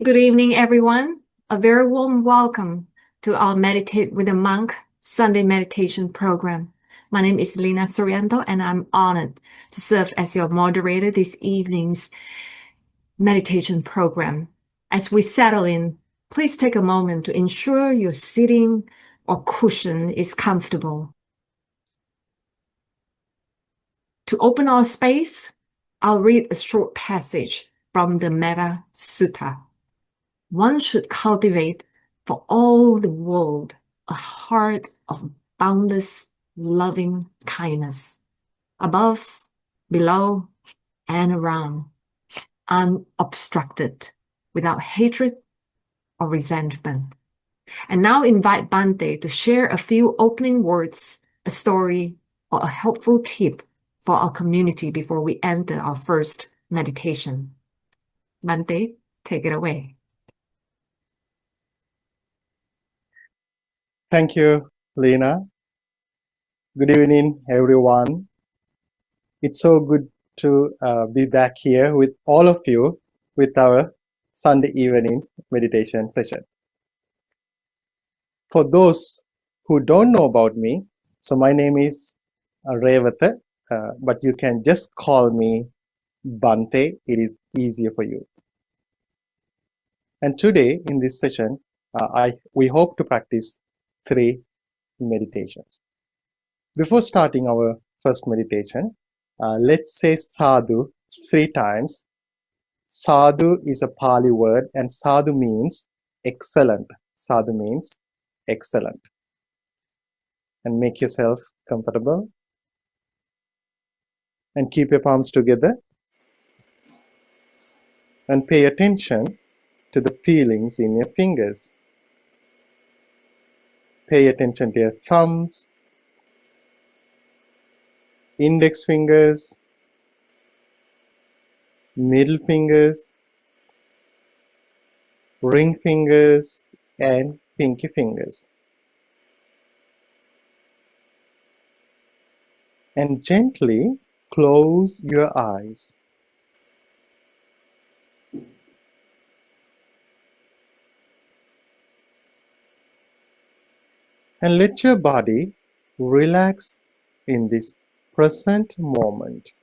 Good evening, everyone. A very warm welcome to our Meditate with a Monk Sunday meditation program. My name is Lina Soriento, and I'm honored to serve as your moderator this evening's meditation program. As we settle in, please take a moment to ensure your sitting or cushion is comfortable. To open our space, I'll read a short passage from the Metta Sutta. One should cultivate for all the world a heart of boundless, loving kindness, above, below, and around, unobstructed, without hatred or resentment. And now invite Bante to share a few opening words, a story, or a helpful tip for our community before we enter our first meditation. Bante, take it away. Thank you, Lena. Good evening, everyone. It's so good to be back here with all of you with our Sunday evening meditation session. For those who don't know about me, so my name is Revata, but you can just call me Bante. It is easier for you. And today in this session, we hope to practice 3 meditations. Before starting our first meditation, let's say sadhu 3 times. Sadhu is a Pali word and sadhu means excellent. Sadhu means excellent. And make yourself comfortable and keep your palms together and pay attention to the feelings in your fingers. Pay attention to your thumbs, index fingers, middle fingers, ring fingers, and pinky fingers. And gently close your eyes. And let your body relax in this present moment.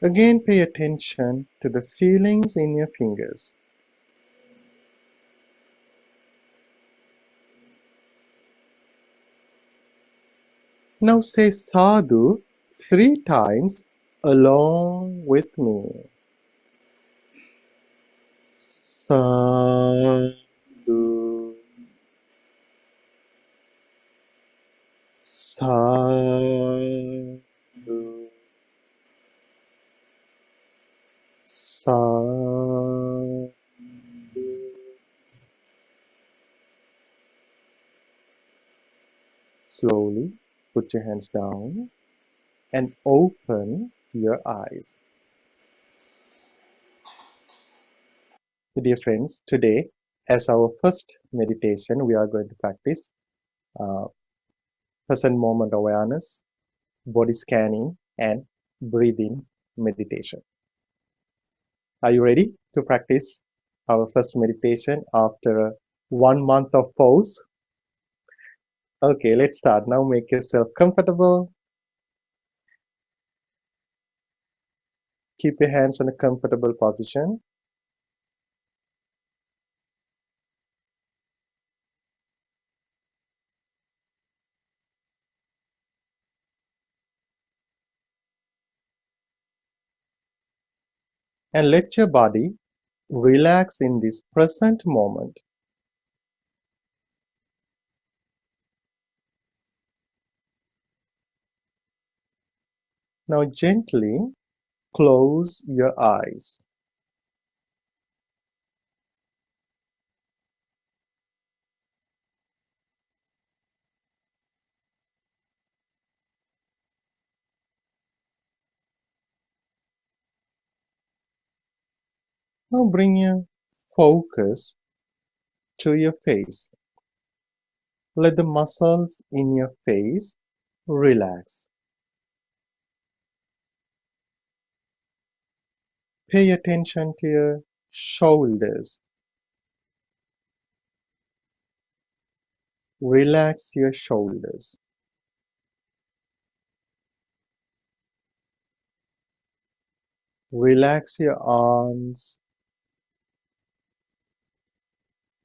Again, pay attention to the feelings in your fingers. Now say sadhu 3 times along with me. Sadhu, sadhu, sadhu. Slowly put your hands down and open your eyes. Dear friends, today as our first meditation, we are going to practice present moment awareness, body scanning, and breathing meditation. Are you ready to practice our first meditation after 1 month of pause? Okay, let's start. Now make yourself comfortable. Keep your hands in a comfortable position. And let your body relax in this present moment. Now gently close your eyes. Now bring your focus to your face. Let the muscles in your face relax. Pay attention to your shoulders. Relax your shoulders. Relax your arms.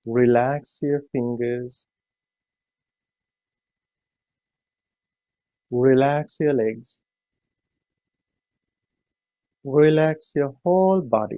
Relax your fingers. Relax your legs. Relax your whole body.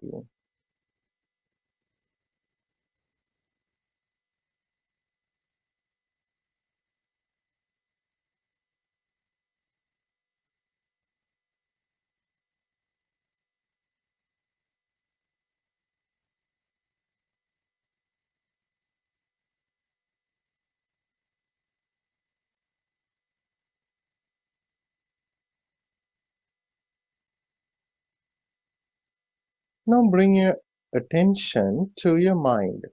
Now bring your attention to your mind.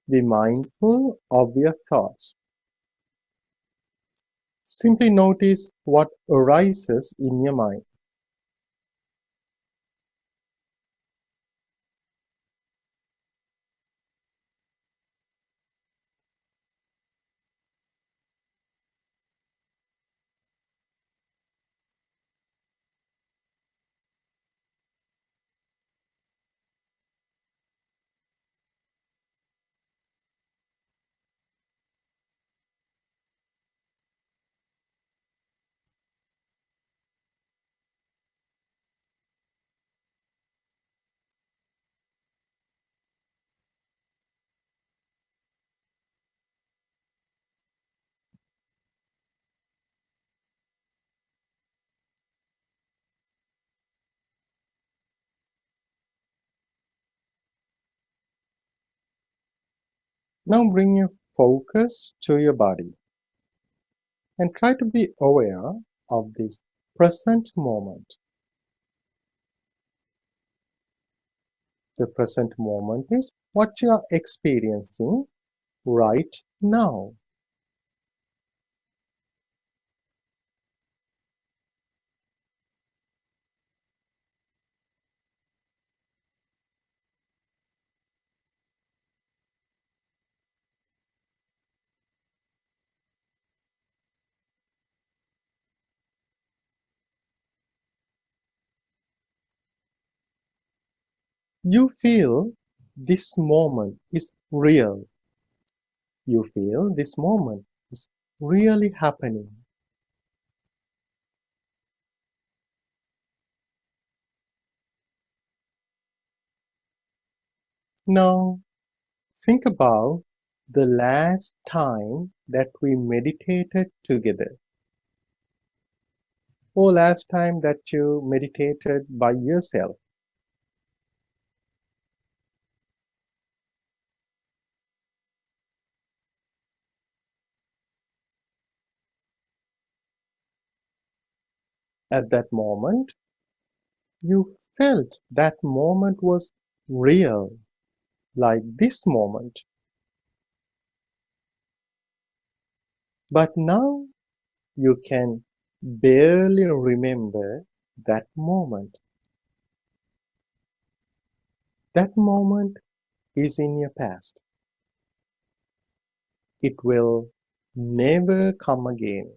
Be mindful of your thoughts. Simply notice what arises in your mind. Now bring your focus to your body and try to be aware of this present moment. The present moment is what you are experiencing right now. You feel this moment is real. You feel this moment is really happening. Now, think about the last time that we meditated together, or last time that you meditated by yourself. At that moment, you felt that moment was real, like this moment. But now you can barely remember that moment. That moment is in your past. It will never come again.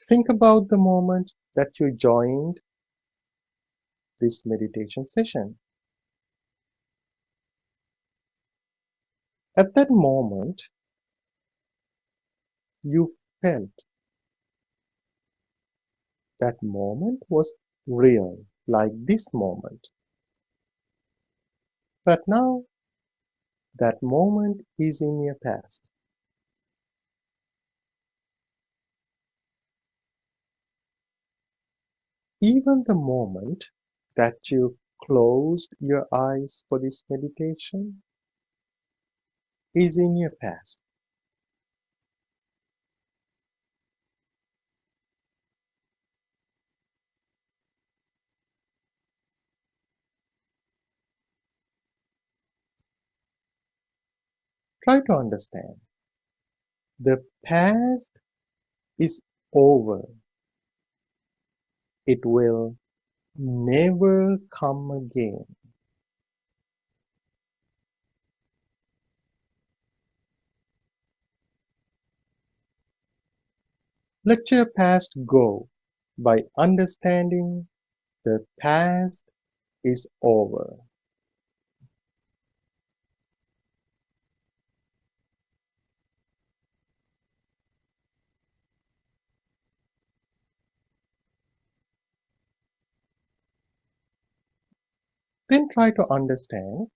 Think about the moment that you joined this meditation session. At that moment, you felt that moment was real, like this moment. But now, that moment is in your past. Even the moment that you closed your eyes for this meditation is in your past. Try to understand. The past is over. It will never come again. Let your past go by understanding the past is over. Then try to understand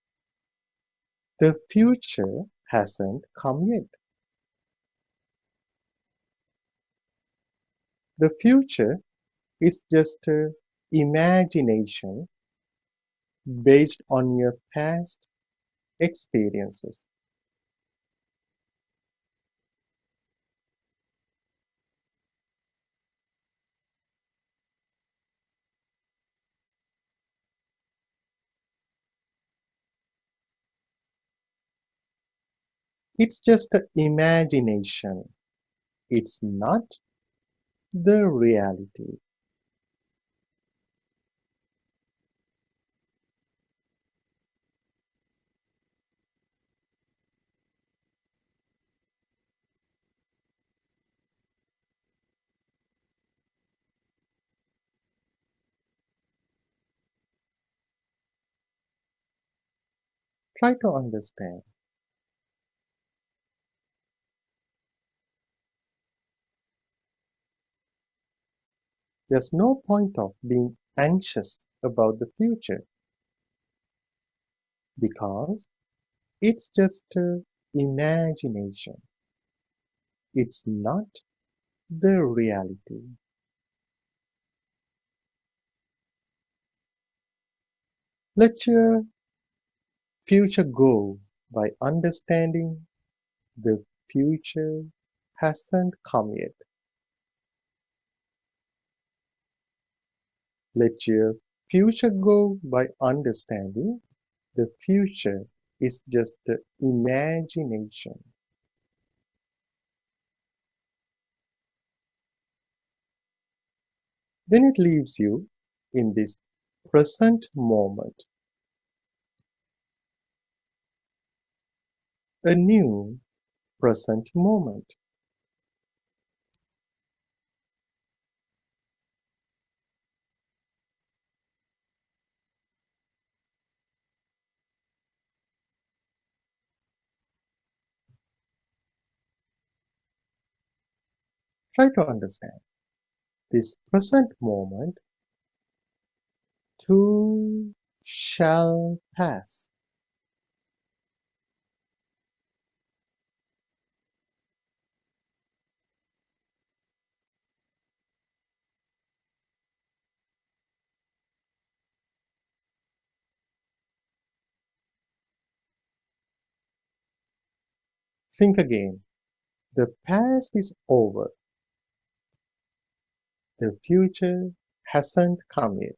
the future hasn't come yet. The future is just a imagination based on your past experiences. It's just an imagination. It's not the reality. Try to understand. There's no point of being anxious about the future because it's just an imagination. It's not the reality. Let your future go by understanding the future hasn't come yet. Let your future go by understanding the future is just the imagination. Then it leaves you in this present moment, a new present moment. Try to understand this present moment too shall pass. Think again. The past is over. The future hasn't come yet.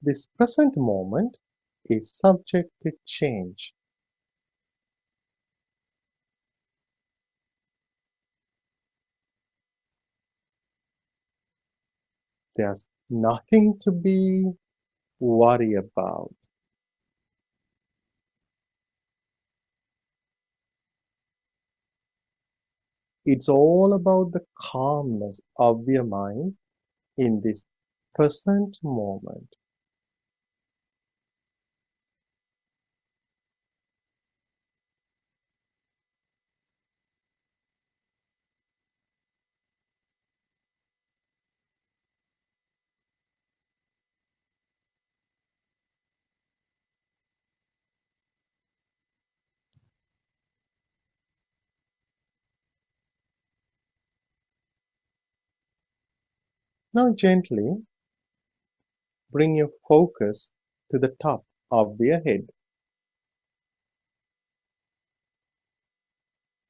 This present moment is subject to change. There's nothing to be worried about. It's all about the calmness of your mind in this present moment. Now gently bring your focus to the top of your head.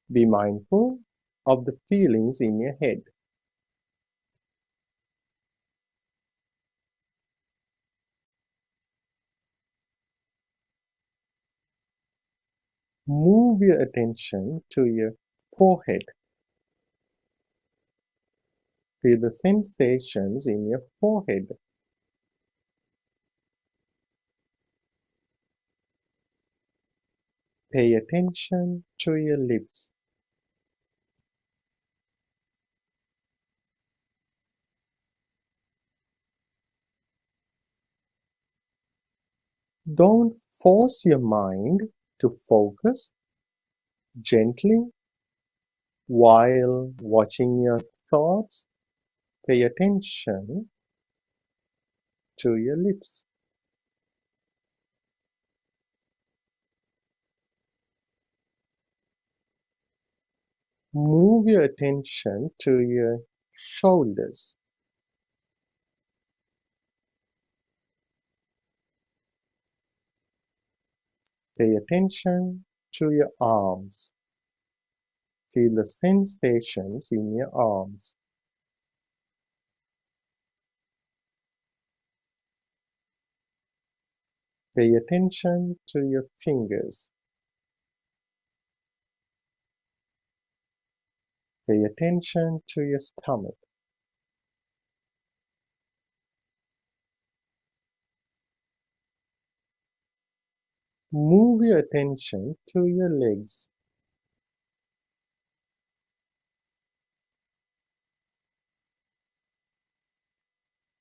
Be mindful of the feelings in your head. Move your attention to your forehead. Feel the sensations in your forehead. Pay attention to your lips. Don't force your mind to focus. Gently, while watching your thoughts, pay attention to your lips. Move your attention to your shoulders. Pay attention to your arms. Feel the sensations in your arms. Pay attention to your fingers. Pay attention to your stomach. Move your attention to your legs.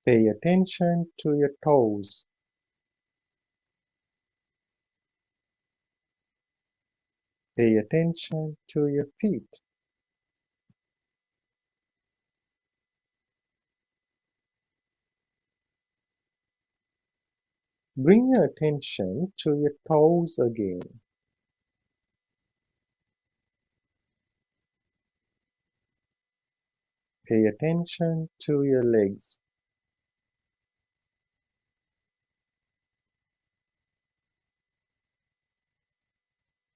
Pay attention to your toes. Pay attention to your feet. Bring your attention to your toes again. Pay attention to your legs.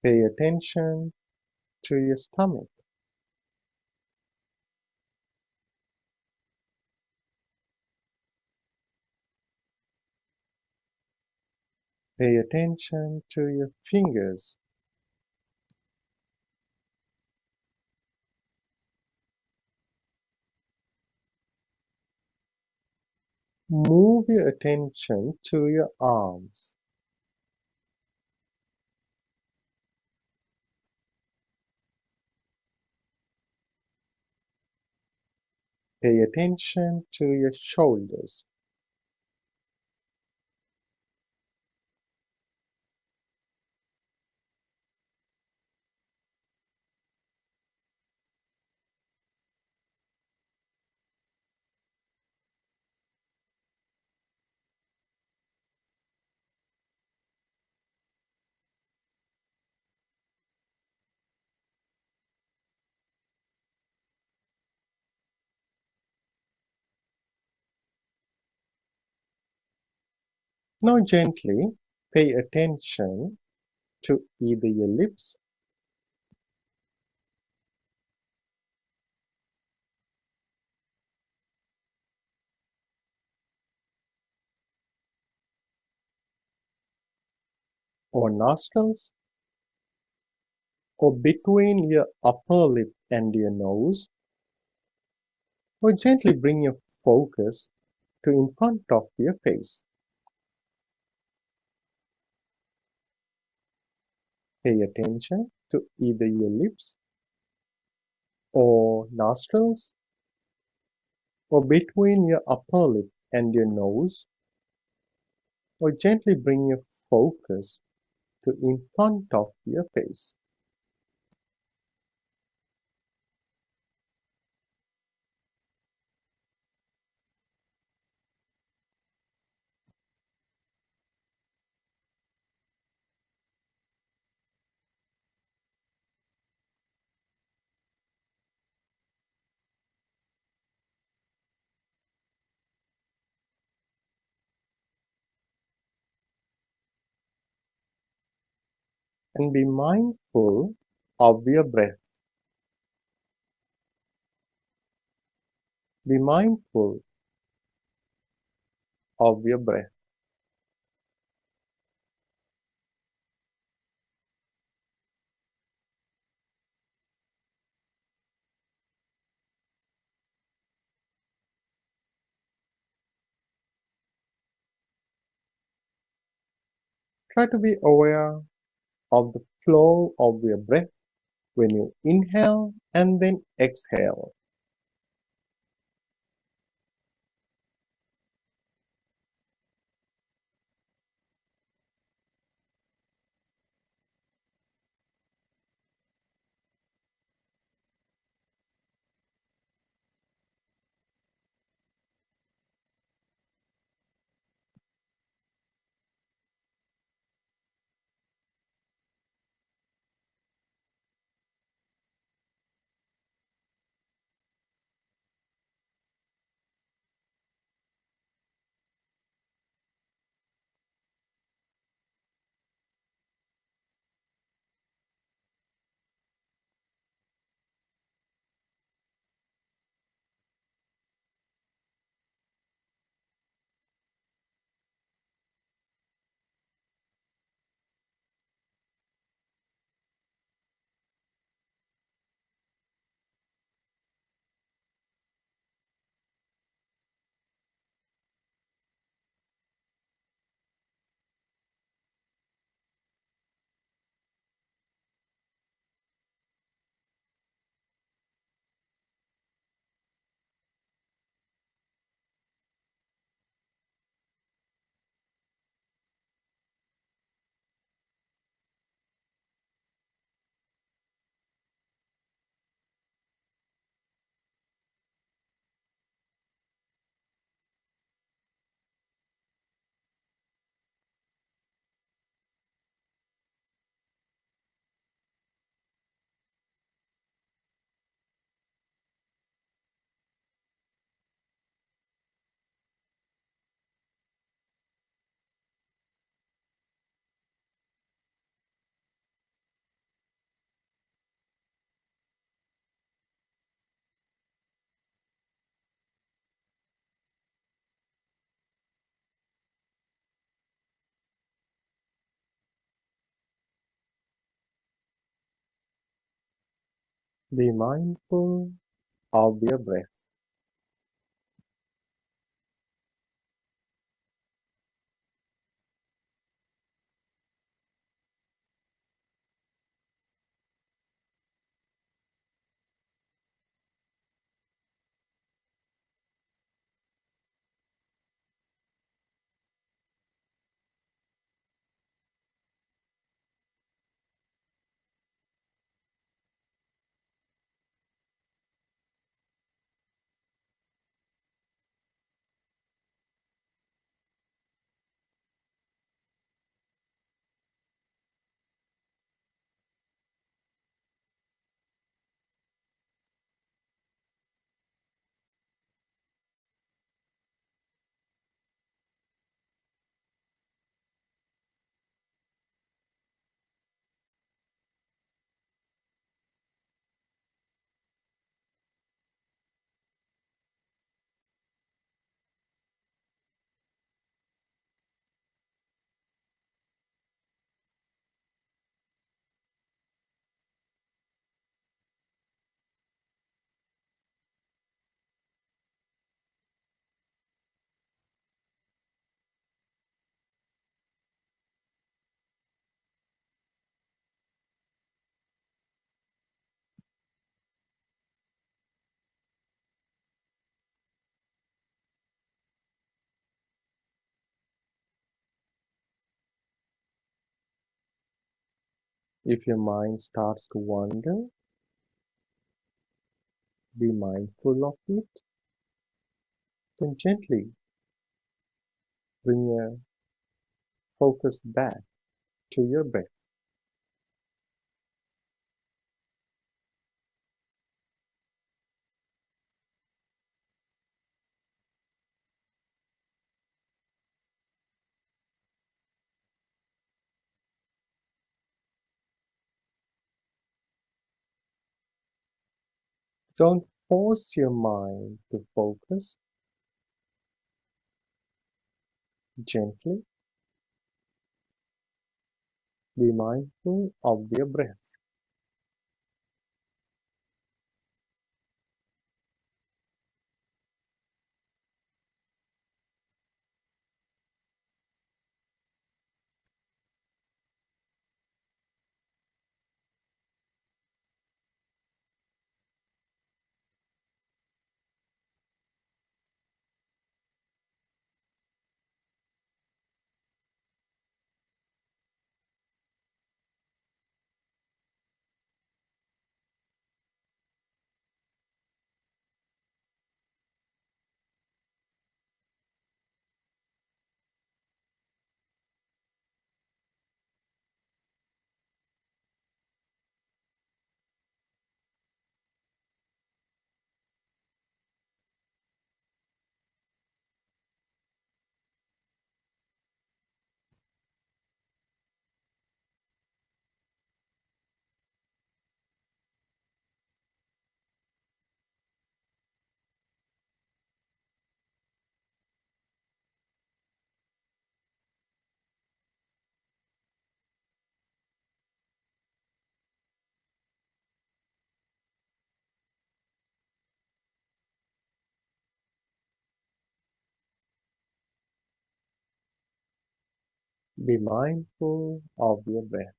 Pay attention to your stomach. Pay attention to your fingers. Move your attention to your arms. Pay attention to your shoulders. Now gently pay attention to either your lips or nostrils, or between your upper lip and your nose, or gently bring your focus to in front of your face. Pay attention to either your lips or nostrils, or between your upper lip and your nose, or gently bring your focus to in front of your face. And be mindful of your breath. Be mindful of your breath. Try to be aware of the flow of your breath when you inhale and then exhale. Be mindful of your breath. If your mind starts to wander, be mindful of it. Then gently bring your focus back to your breath. Don't force your mind to focus. Gently be mindful of your breath. Be mindful of your breath.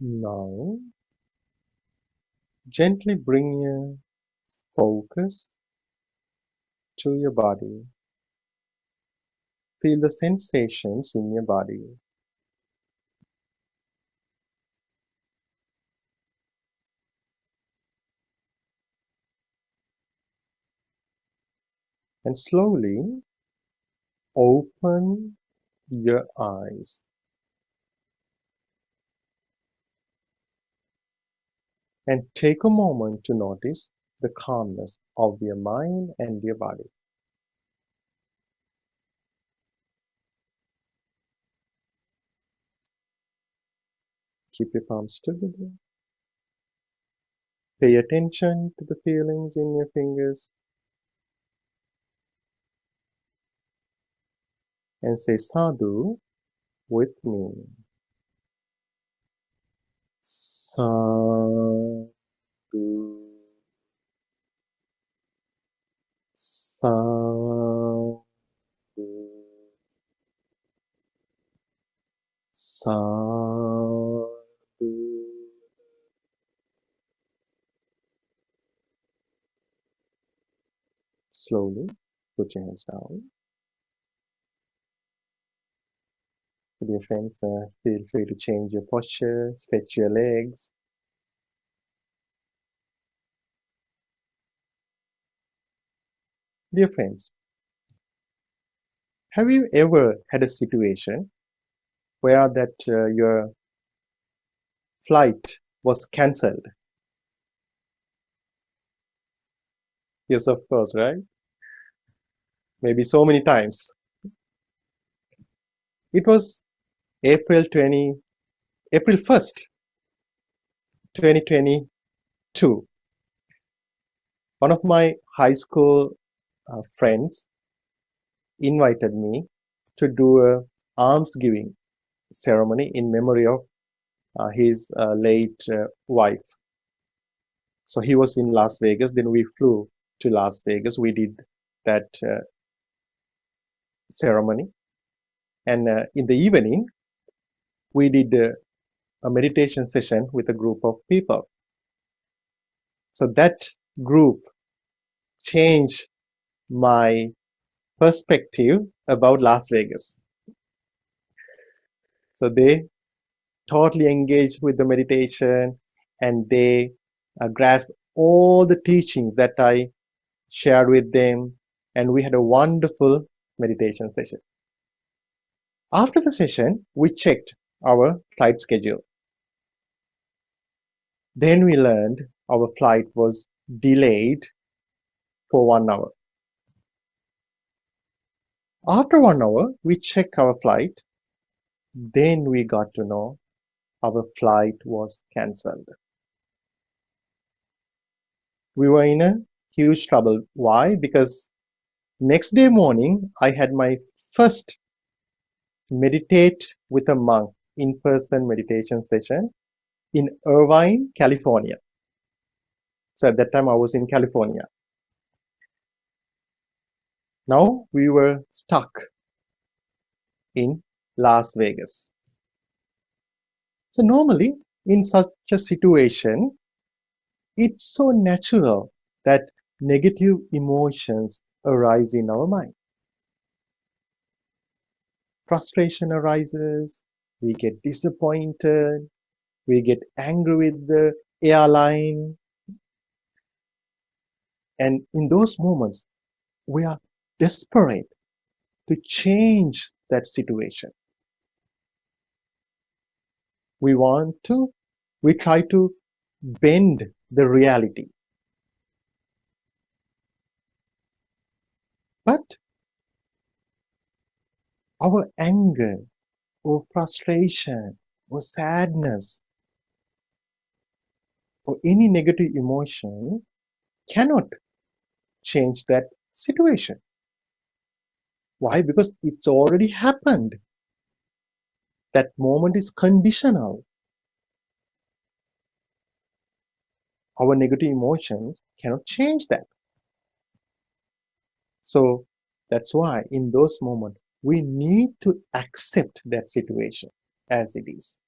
Now, gently bring your focus to your body. Feel the sensations in your body. And slowly open your eyes and take a moment to notice the calmness of your mind and your body. Keep your palms together. Pay attention to the feelings in your fingers and say sadhu with me. Sadhu, sadhu, sadhu. Slowly put your hands down. Dear friends, feel free to change your posture, stretch your legs. Dear friends, have you ever had a situation where that your flight was cancelled? Yes, of course, right? Maybe so many times. It was April 1st, 2022. One of my high school friends invited me to do a alms giving ceremony in memory of his late wife. So he was in Las Vegas. Then we flew to Las Vegas. We did that ceremony. And in the evening, we did a meditation session with a group of people. So that group changed my perspective about Las Vegas. So they totally engaged with the meditation and they grasped all the teachings that I shared with them, and we had a wonderful meditation session. After the session, we checked our flight schedule. Then we learned our flight was delayed for 1 hour. After 1 hour, we checked our flight. Then we got to know our flight was cancelled. We were in a huge trouble. Why? Because next day morning, I had my first meditate with a monk in-person meditation session in Irvine, California. So at that time I was in California. Now we were stuck in Las Vegas. So normally in such a situation, it's so natural that negative emotions arise in our mind. Frustration arises, we get disappointed, we get angry with the airline, and in those moments, we are desperate to change that situation. We try to bend the reality. But our anger or frustration or sadness or any negative emotion cannot change that situation. Why? Because it's already happened. That moment is conditional. Our negative emotions cannot change that. So that's why in those moments, we need to accept that situation as it is.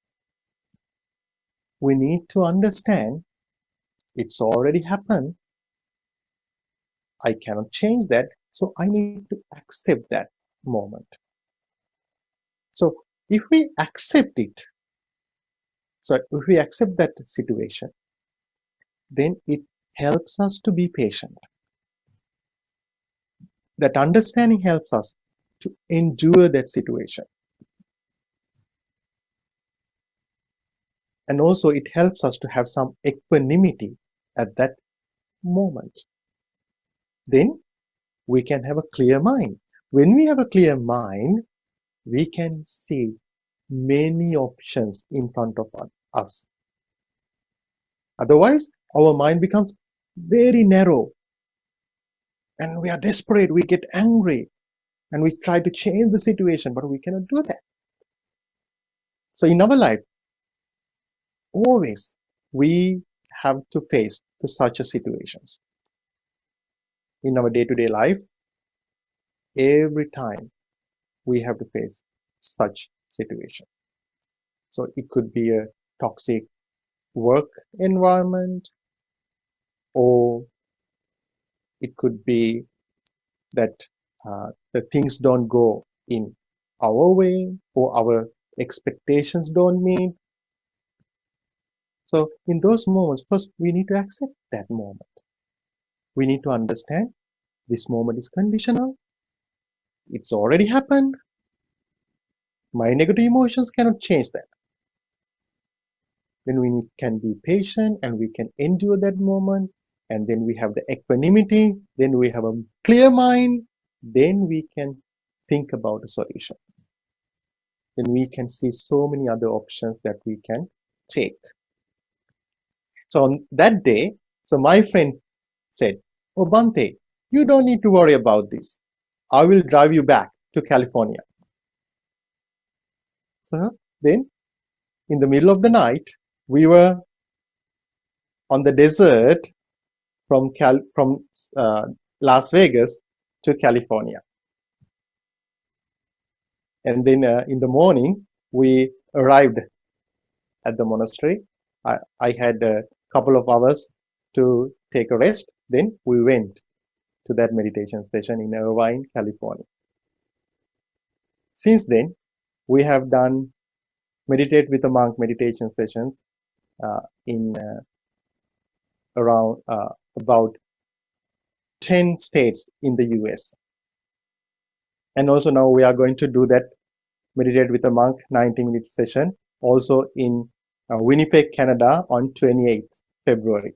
We need to understand it's already happened. I cannot change that. So I need to accept that moment. So if we accept it, so if we accept that situation, then it helps us to be patient. That understanding helps us to endure that situation. And also it helps us to have some equanimity at that moment. Then we can have a clear mind. When we have a clear mind, we can see many options in front of us. Otherwise, our mind becomes very narrow and we are desperate, we get angry and we try to change the situation, but we cannot do that. So in our life, always we have to face such situations. In our day-to-day life, every time we have to face such situation. So it could be a toxic work environment, or it could be that the things don't go in our way, or our expectations don't meet. So in those moments, first we need to accept that moment. We need to understand this moment is conditional. It's already happened. My negative emotions cannot change that. Then we can be patient and we can endure that moment. And then we have the equanimity. Then we have a clear mind. Then we can think about a solution. Then we can see so many other options that we can take. So on that day, so my friend said, "Oh, Bante, you don't need to worry about this. I will drive you back to California." So then in the middle of the night, we were on the desert from Las Vegas to California. And then in the morning, we arrived at the monastery. I had a couple of hours to take a rest. Then we went to that meditation session in Irvine, California. Since then, we have done meditate with a monk meditation sessions in around about 10 states in the US. And also now we are going to do that Meditate with a Monk 90-minute session also in Winnipeg, Canada on 28th February.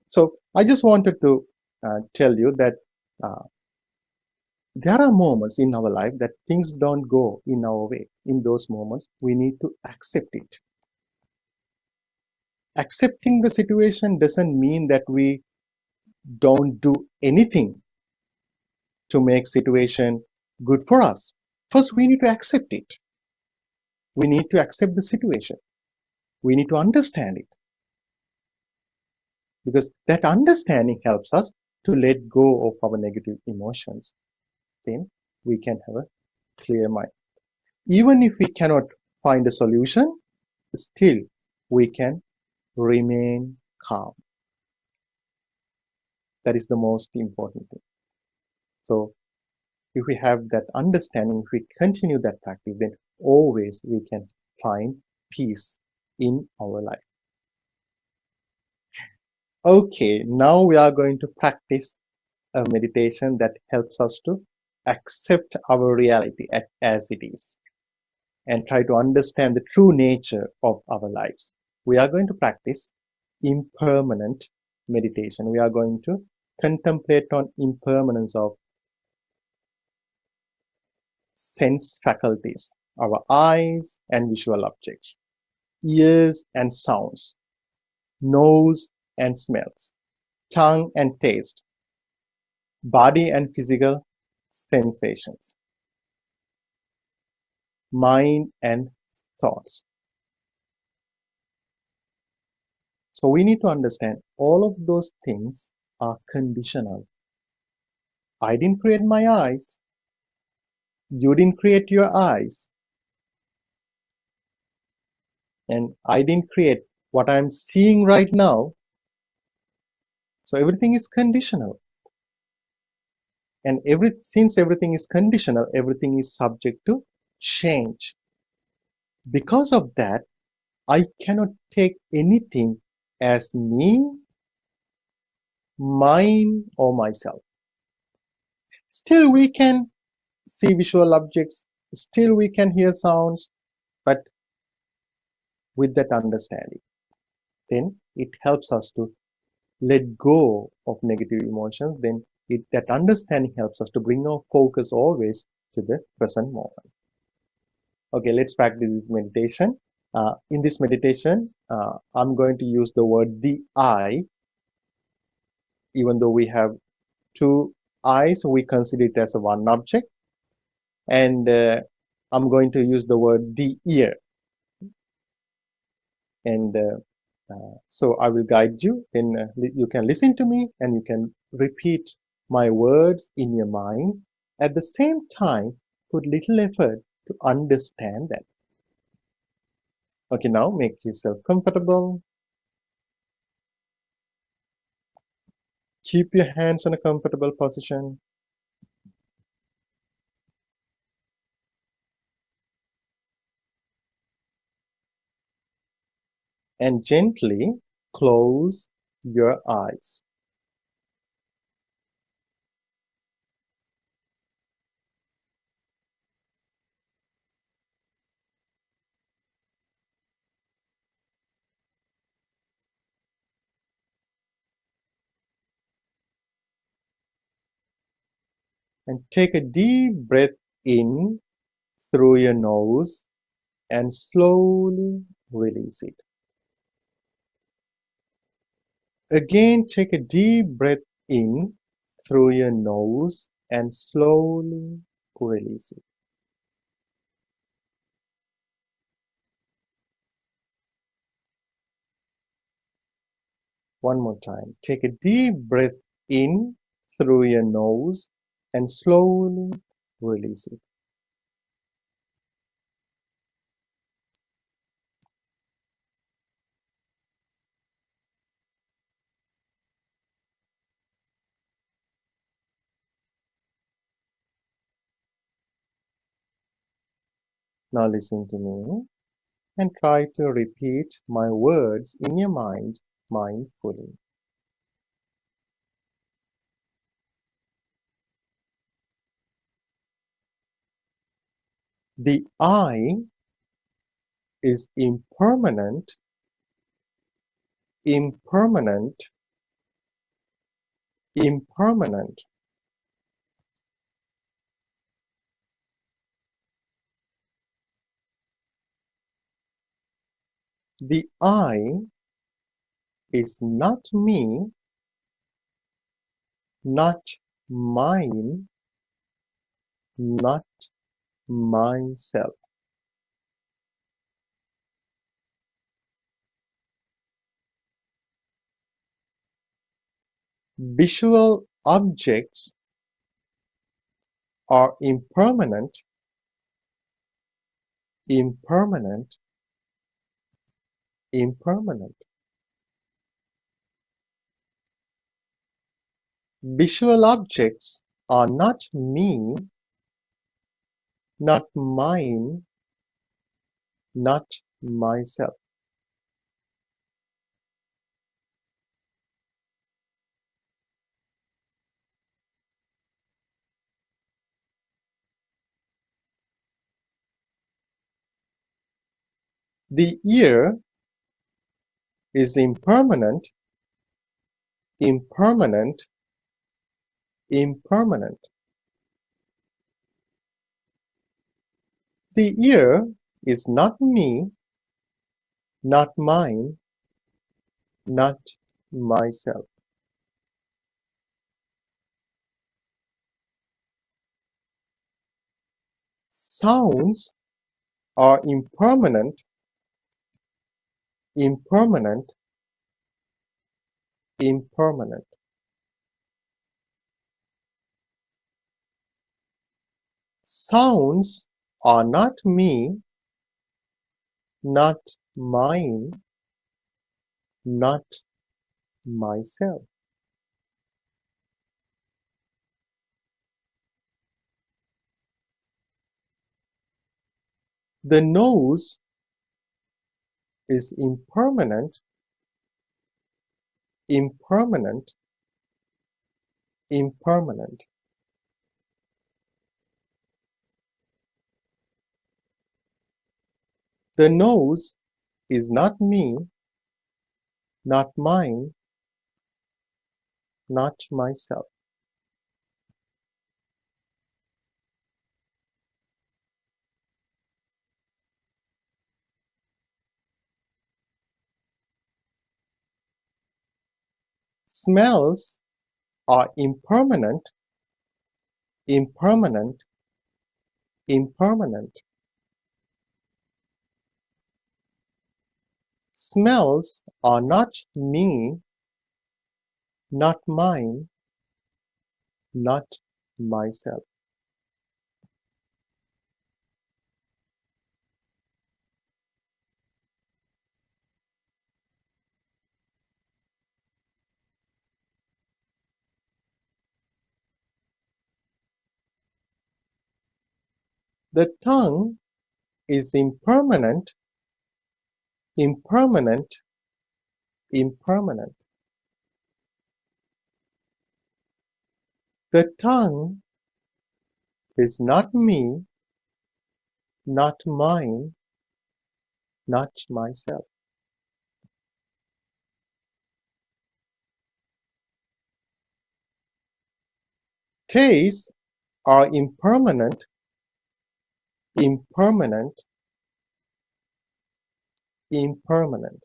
So I just wanted to tell you that there are moments in our life that things don't go in our way. In those moments, we need to accept it. Accepting the situation doesn't mean that we don't do anything to make situation good for us. First, we need to accept it. We need to accept the situation. We need to understand it. Because that understanding helps us to let go of our negative emotions. Then we can have a clear mind. Even if we cannot find a solution, still we can remain calm. That is the most important thing. So if we have that understanding, if we continue that practice, then always we can find peace in our life. Okay, now we are going to practice a meditation that helps us to accept our reality as it is and try to understand the true nature of our lives. We are going to practice impermanent meditation. We are going to contemplate on impermanence of sense faculties, our eyes and visual objects, ears and sounds, nose and smells, tongue and taste, body and physical sensations, mind and thoughts. So we need to understand all of those things are conditional. I didn't create my eyes. You didn't create your eyes. And I didn't create what I'm seeing right now. So everything is conditional. And since everything is conditional, everything is subject to change. Because of that, I cannot take anything as me, mine, or myself. Still, we can see visual objects, still we can hear sounds, but with that understanding, then it helps us to let go of negative emotions. Then that understanding helps us to bring our focus always to the present moment. Okay, let's practice this meditation. In this meditation, I'm going to use the word the I. Even though we have two eyes, we consider it as one object. And I'm going to use the word the ear. And so I will guide you. Then you can listen to me and you can repeat my words in your mind. At the same time, put little effort to understand that. Okay, now make yourself comfortable. Keep your hands in a comfortable position. And gently close your eyes. And take a deep breath in through your nose and slowly release it. Again, take a deep breath in through your nose and slowly release it. One more time. Take a deep breath in through your nose and slowly release it. Now listen to me and try to repeat my words in your mind mindfully. The I is impermanent, impermanent, impermanent. The I is not me, not mine, not myself. Visual objects are impermanent, impermanent, impermanent. Visual objects are not me, not mine, not myself. The ear is impermanent, impermanent, impermanent. The ear is not me, not mine, not myself. Sounds are impermanent, impermanent, impermanent. Sounds are not me, not mine, not myself. The nose is impermanent, impermanent, impermanent. The nose is not me, not mine, not myself. Smells are impermanent, impermanent, impermanent. Smells are not me, not mine, not myself. The tongue is impermanent, impermanent, impermanent. The tongue is not me, not mine, not myself. Tastes are impermanent, impermanent, impermanent.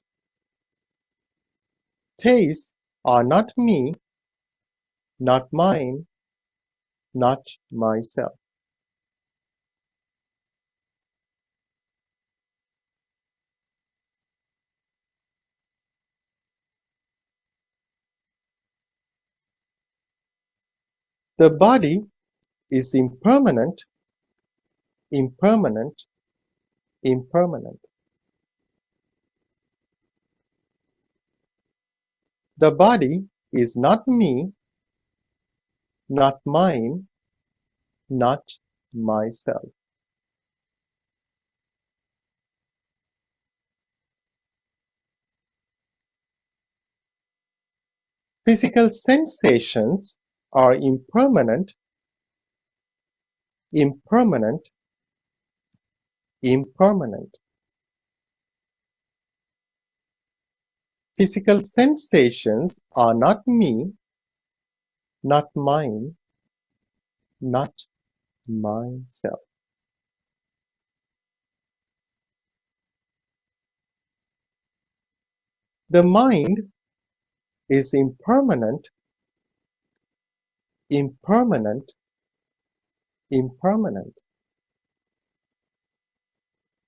Tastes are not me, not mine, not myself. The body is impermanent, impermanent, impermanent. The body is not me, not mine, not myself. Physical sensations are impermanent, impermanent, impermanent. Physical sensations are not me, not mine, not myself. The mind is impermanent, impermanent, impermanent.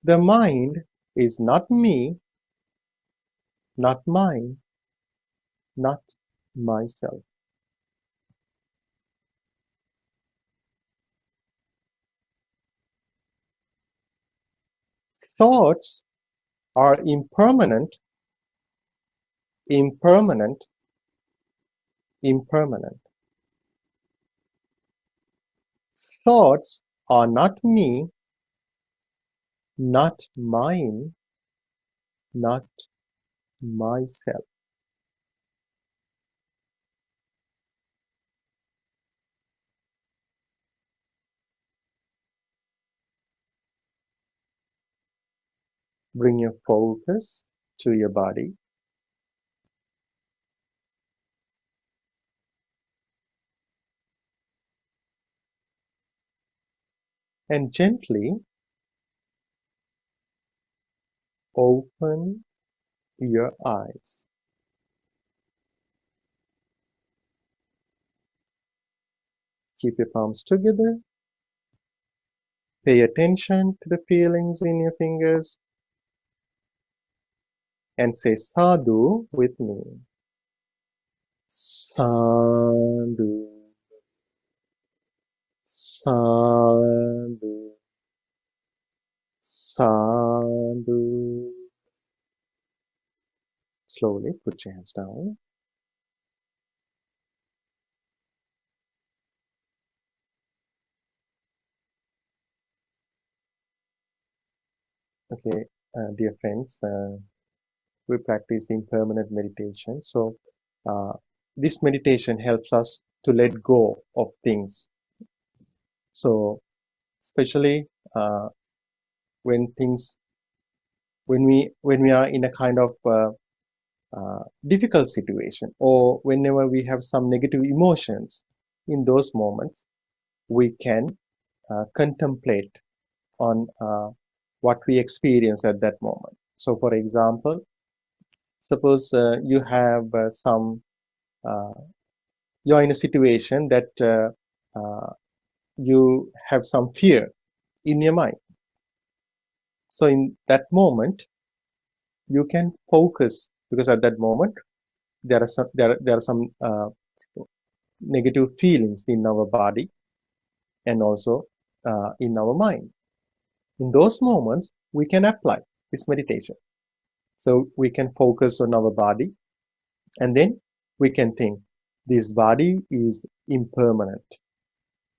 The mind is not me, not mine, not myself. Thoughts are impermanent, impermanent, impermanent. Thoughts are not me, not mine, not myself. Bring your focus to your body and gently open your eyes. Keep your palms together. Pay attention to the feelings in your fingers and say sadhu with me. Sadhu, sadhu, sadhu. Slowly put your hands down. Okay, dear friends, we practice impermanent meditation. So, this meditation helps us to let go of things. So, especially when we are in a kind of difficult situation, or whenever we have some negative emotions, in those moments, we can contemplate on what we experience at that moment. So, for example, suppose you have you're in a situation that you have some fear in your mind. So in that moment, you can focus, because at that moment there are some negative feelings in our body and also in our mind. In those moments, we can apply this meditation. So we can focus on our body, and then we can think, this body is impermanent.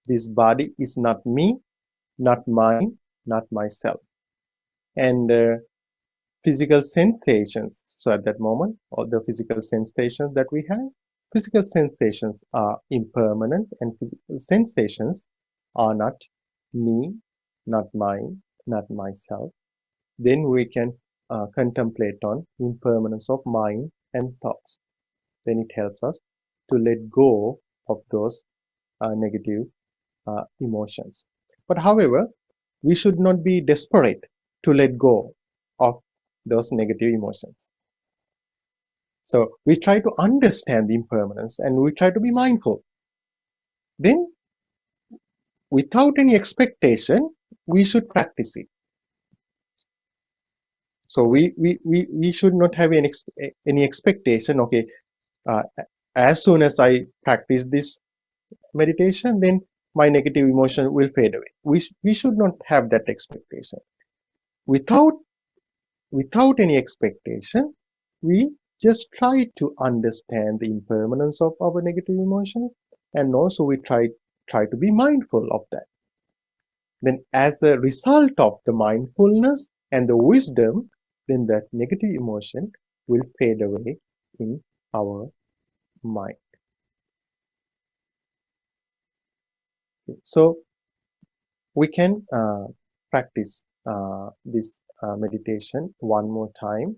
This body is not me, not mine, not myself. And physical sensations. So at that moment, all the physical sensations that we have, physical sensations are impermanent, and physical sensations are not me, not mine, not myself. Then we can contemplate on impermanence of mind and thoughts. Then it helps us to let go of those negative emotions. But however, we should not be desperate to let go of those negative emotions. So we try to understand the impermanence and we try to be mindful. Then, without any expectation, we should practice it. So we should not have any expectation. Okay, as soon as I practice this meditation, then my negative emotion will fade away. We should not have that expectation. Without any expectation, we just try to understand the impermanence of our negative emotion, and also we try to be mindful of that. Then as a result of the mindfulness and the wisdom, then that negative emotion will fade away in our mind. So we can practice this meditation one more time.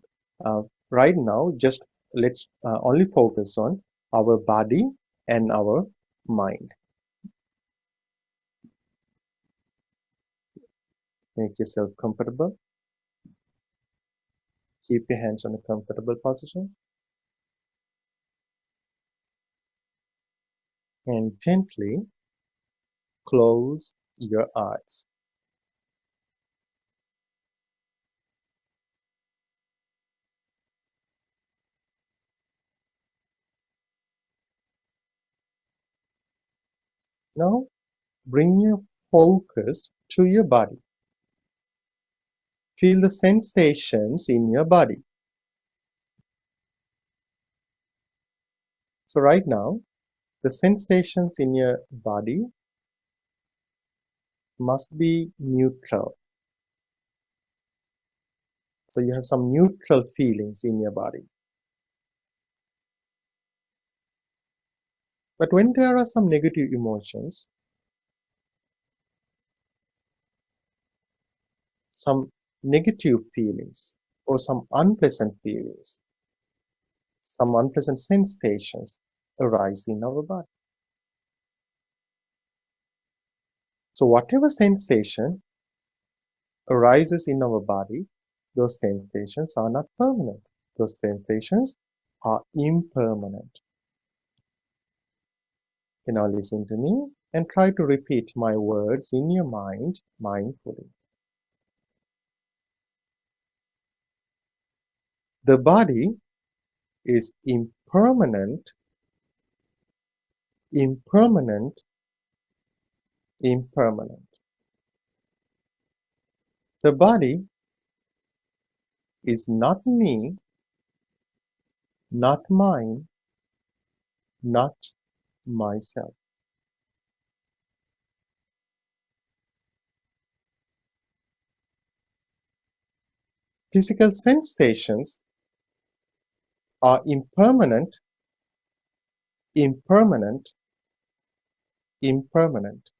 Right now, just let's only focus on our body and our mind. Make yourself comfortable. Keep your hands on a comfortable position. And gently close your eyes. Now bring your focus to your body. Feel the sensations in your body. So right now, the sensations in your body must be neutral. So you have some neutral feelings in your body. But when there are some negative emotions, some negative feelings, or some unpleasant feelings, some unpleasant sensations arise in our body. So whatever sensation arises in our body, those sensations are not permanent. Those sensations are impermanent. You now listen to me and try to repeat my words in your mind mindfully. The body is impermanent, impermanent, impermanent. The body is not me, not mine, not myself. Physical sensations are impermanent, impermanent, impermanent.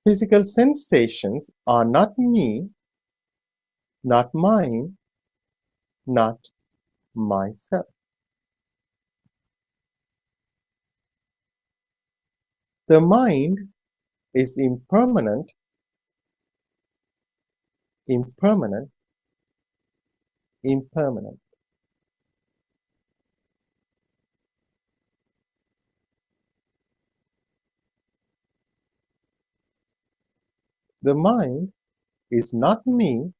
Physical sensations are not me, not mine, not myself. The mind is impermanent, impermanent, impermanent. The mind is not me,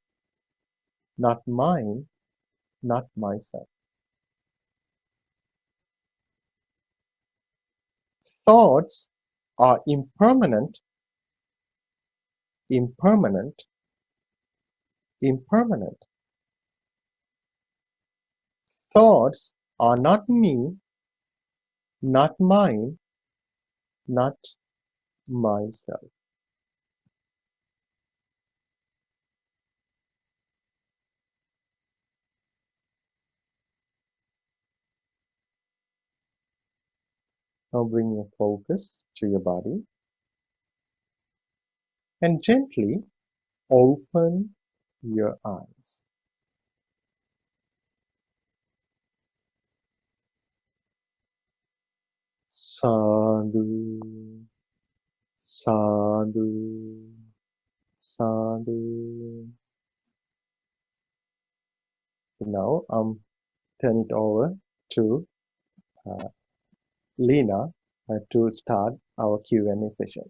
not mine, not myself. Thoughts are impermanent, impermanent, impermanent. Thoughts are not me, not mine, not myself. Now bring your focus to your body and gently open your eyes. Sadhu, sadhu, sadhu. Now turn it over to Lena to start our Q&A session.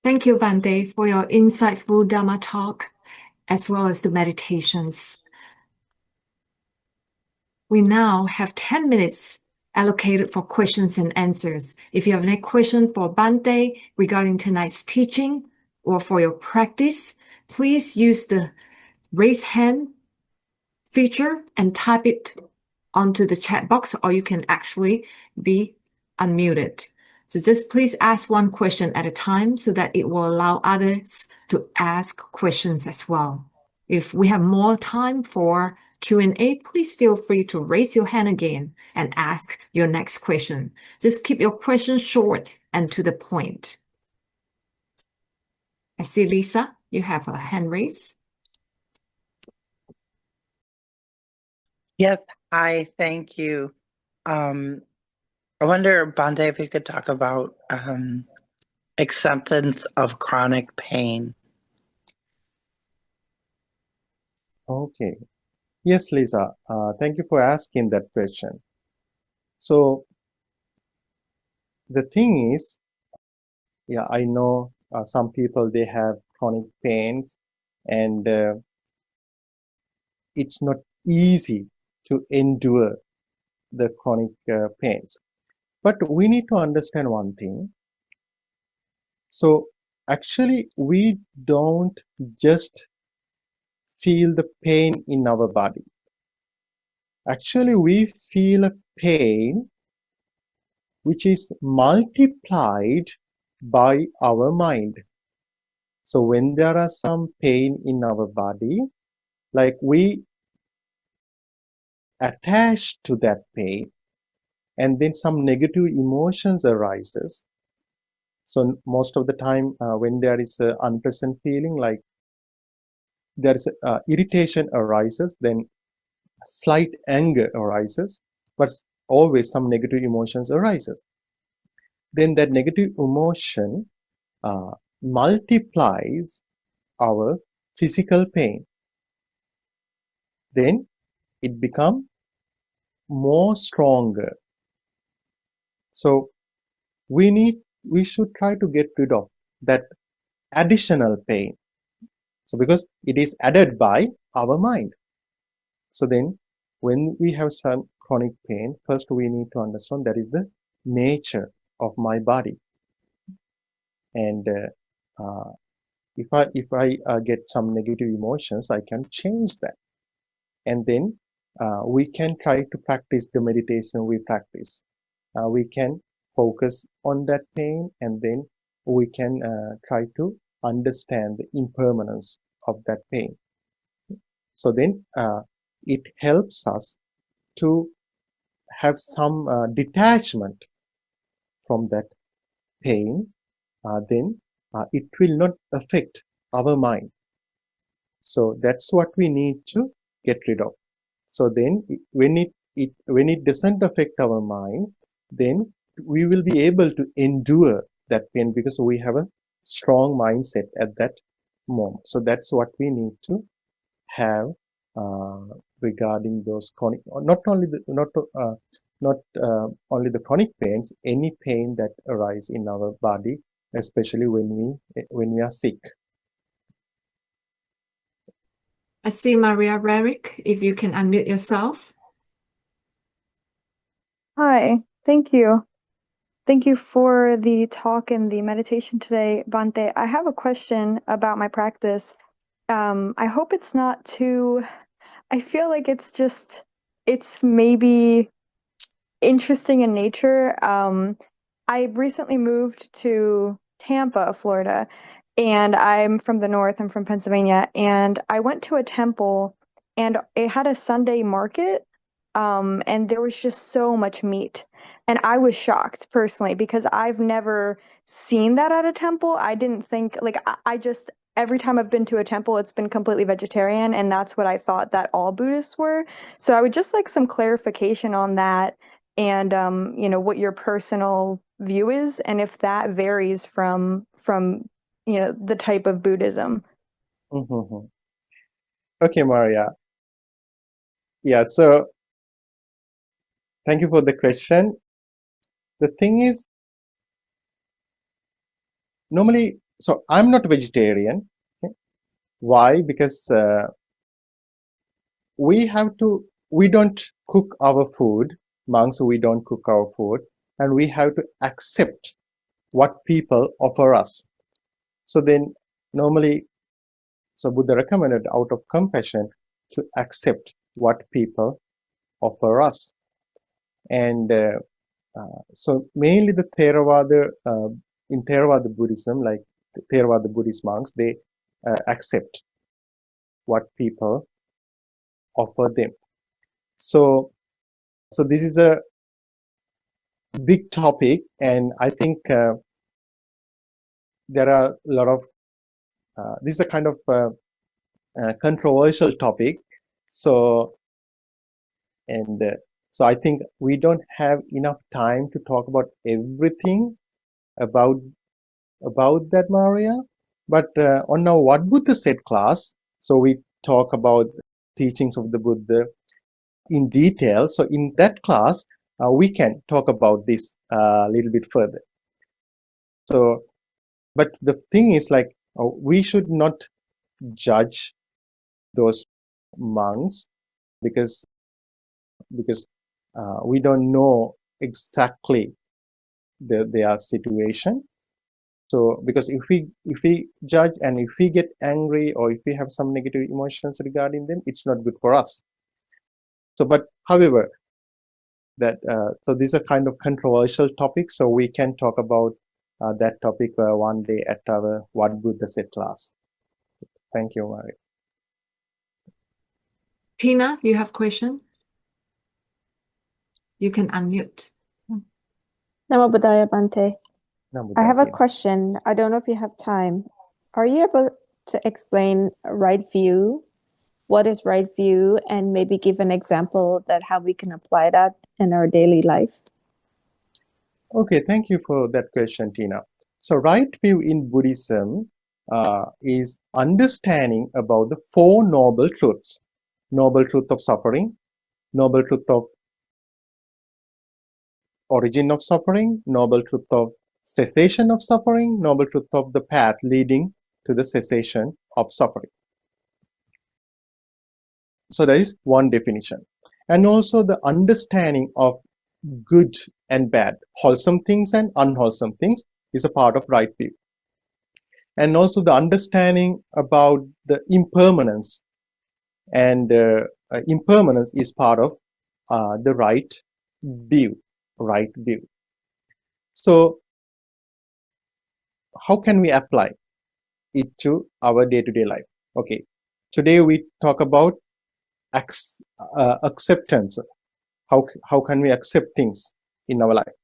Thank you, Bhante, for your insightful Dharma talk as well as the meditations. We now have 10 minutes allocated for questions and answers. If you have any question for Bhante regarding tonight's teaching or for your practice, please use the raise hand feature and type it onto the chat box, or you can actually be unmuted. So just please ask one question at a time so that it will allow others to ask questions as well. If we have more time for Q&A, please feel free to raise your hand again and ask your next question. Just keep your questions short and to the point. I see Lisa, you have a hand raised. Yes, hi, thank you. I wonder, Bhante, if you could talk about acceptance of chronic pain. Okay. Yes, Lisa. Thank you for asking that question. So the thing is, yeah, I know some people, they have chronic pains, and it's not easy to endure the chronic pains. But we need to understand one thing. So actually, we don't just feel the pain in our body. Actually, we feel a pain which is multiplied by our mind. So when there are some pain in our body, like we attach to that pain, and then some negative emotions arises. So most of the time, when there is an unpleasant feeling, like there is irritation arises, then slight anger arises, but always some negative emotions arises. Then that negative emotion multiplies our physical pain. Then it becomes more stronger. So we should try to get rid of that additional pain. So because it is added by our mind. So then when we have some chronic pain, first we need to understand that is the nature of my body. And if I get some negative emotions, I can change that. And then we can try to practice the meditation we practice. We can focus on that pain, and then we can try to understand the impermanence of that pain. So then it helps us to have some detachment from that pain. Then it will not affect our mind. So that's what we need to get rid of. So then when it doesn't affect our mind, then we will be able to endure that pain because we have a strong mindset at that moment. So that's what we need to have regarding those chronic, not only the chronic pains, any pain that arise in our body, especially when we are sick. I see Maria Rarick, if you can unmute yourself. Hi, thank you. Thank you for the talk and the meditation today, Bhante. I have a question about my practice. I hope it's not too, I feel like it's maybe interesting in nature. I recently moved to Tampa, Florida, and I'm from the north. I'm from Pennsylvania, and I went to a temple, and it had a Sunday market, and there was just so much meat. And I was shocked personally because I've never seen that at a temple. I didn't think, like, I just, every time I've been to a temple, it's been completely vegetarian, and that's what I thought that all Buddhists were. So I would just like some clarification on that and what your personal view is and if that varies from the type of Buddhism. Mm-hmm. Okay, Maria. Yeah, so thank you for the question. The thing is, normally, so I'm not vegetarian. Okay? Why? Because we don't cook our food, monks, we don't cook our food, and we have to accept what people offer us. So then, normally, so Buddha recommended out of compassion to accept what people offer us. And so mainly the Theravada, in Theravada Buddhism, like the Theravada Buddhist monks, they accept what people offer them. So this is a big topic, and I think there are a lot of this is a kind of controversial topic. So I think we don't have enough time to talk about everything about that, Maria. But on our What Buddha Said class, so we talk about teachings of the Buddha in detail. So in that class, we can talk about this a little bit further. So, but the thing is, like, we should not judge those monks because we don't know exactly their situation. So because if we judge and if we get angry or if we have some negative emotions regarding them, it's not good for us. So, but however, that so these are kind of controversial topics, so we can talk about that topic one day at our What Buddha Said class. Thank you, Mari. Tina, you have question? You can unmute. Namo Buddhaya, Bante. Namo I have a Buddhaya. question. I don't know if you have time. Are you able to explain right view? What is right view? And maybe give an example that how we can apply that in our daily life? Okay, thank you for that question, Tina. So right view in Buddhism is understanding about the Four Noble Truths. Noble truth of suffering, noble truth of origin of suffering, noble truth of cessation of suffering, noble truth of the path leading to the cessation of suffering. So that is one definition. And also the understanding of good and bad, wholesome things and unwholesome things is a part of right view. And also the understanding about the impermanence, and impermanence is part of the right view. So how can we apply it to our day-to-day life? Okay, today we talk about acceptance. How can we accept things in our life?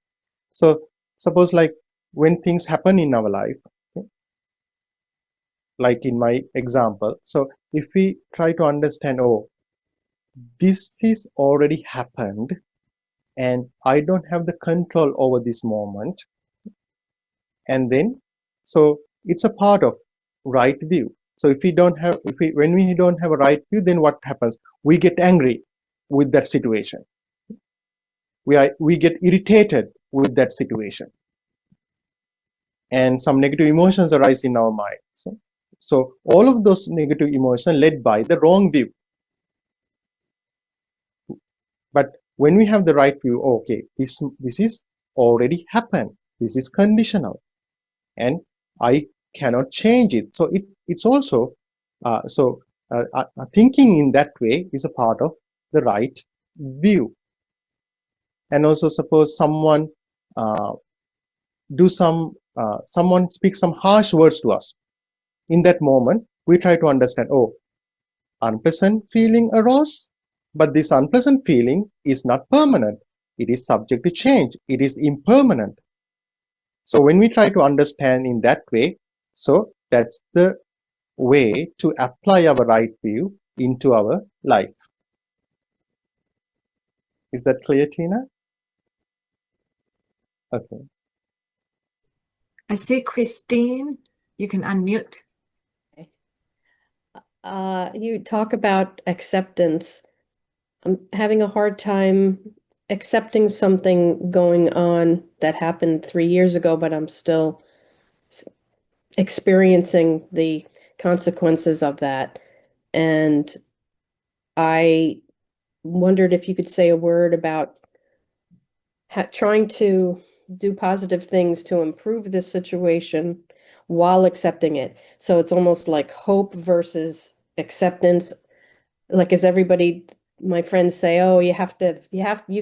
So suppose, like, when things happen in our life, okay, like in my example, so if we try to understand, oh, this is already happened and I don't have the control over this moment, and then so it's a part of right view. So if when we don't have a right view, then what happens? We get angry with that situation. We get irritated with that situation, and some negative emotions arise in our mind. So all of those negative emotions led by the wrong view. But when we have the right view, okay, this is already happened. This is conditional, and I cannot change it. So it's also thinking in that way is a part of the right view. And also, suppose someone someone speaks some harsh words to us. In that moment, we try to understand, oh, unpleasant feeling arose, but this unpleasant feeling is not permanent. It is subject to change. It is impermanent. So when we try to understand in that way, so that's the way to apply our right view into our life. Is that clear, Tina? Okay. I see Christine. You can unmute. You talk about acceptance. I'm having a hard time accepting something going on that happened 3 years ago, but I'm still experiencing the consequences of that. And I wondered if you could say a word about trying to do positive things to improve this situation while accepting it. So it's almost like hope versus acceptance. Like, as everybody, my friends say, oh, you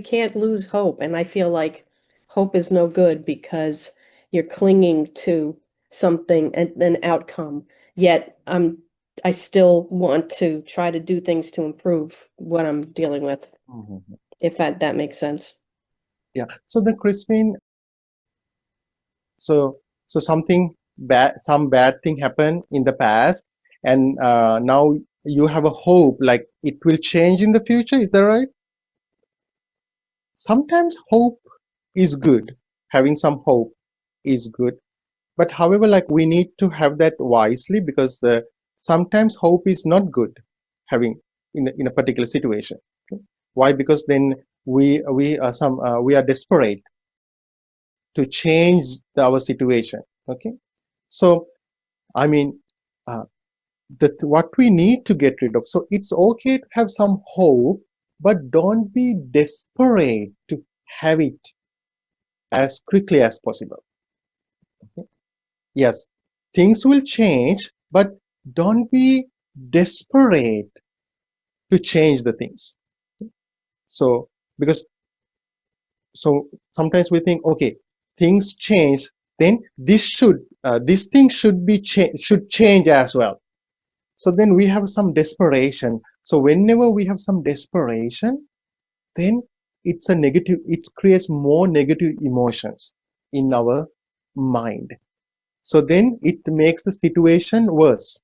can't lose hope. And I feel like hope is no good because you're clinging to something and an outcome. Yet I'm I still want to try to do things to improve what I'm dealing with, Mhm. if that makes sense. Yeah. So the Christine, so something bad, some bad thing happened in the past, and now you have a hope like it will change in the future. Is that right? Sometimes hope is good. Having some hope is good, but however, like we need to have that wisely because sometimes hope is not good. Having in a particular situation. Okay? Why? Because then we are desperate to change our situation. Okay, so I mean, uh, what we need to get rid of. So it's okay to have some hope, but don't be desperate to have it as quickly as possible. Okay? Yes, things will change, but don't be desperate to change the things. So because so sometimes we think, okay, things change, then this thing should change as well. So then we have some desperation. So whenever we have some desperation, then it creates more negative emotions in our mind. So then it makes the situation worse.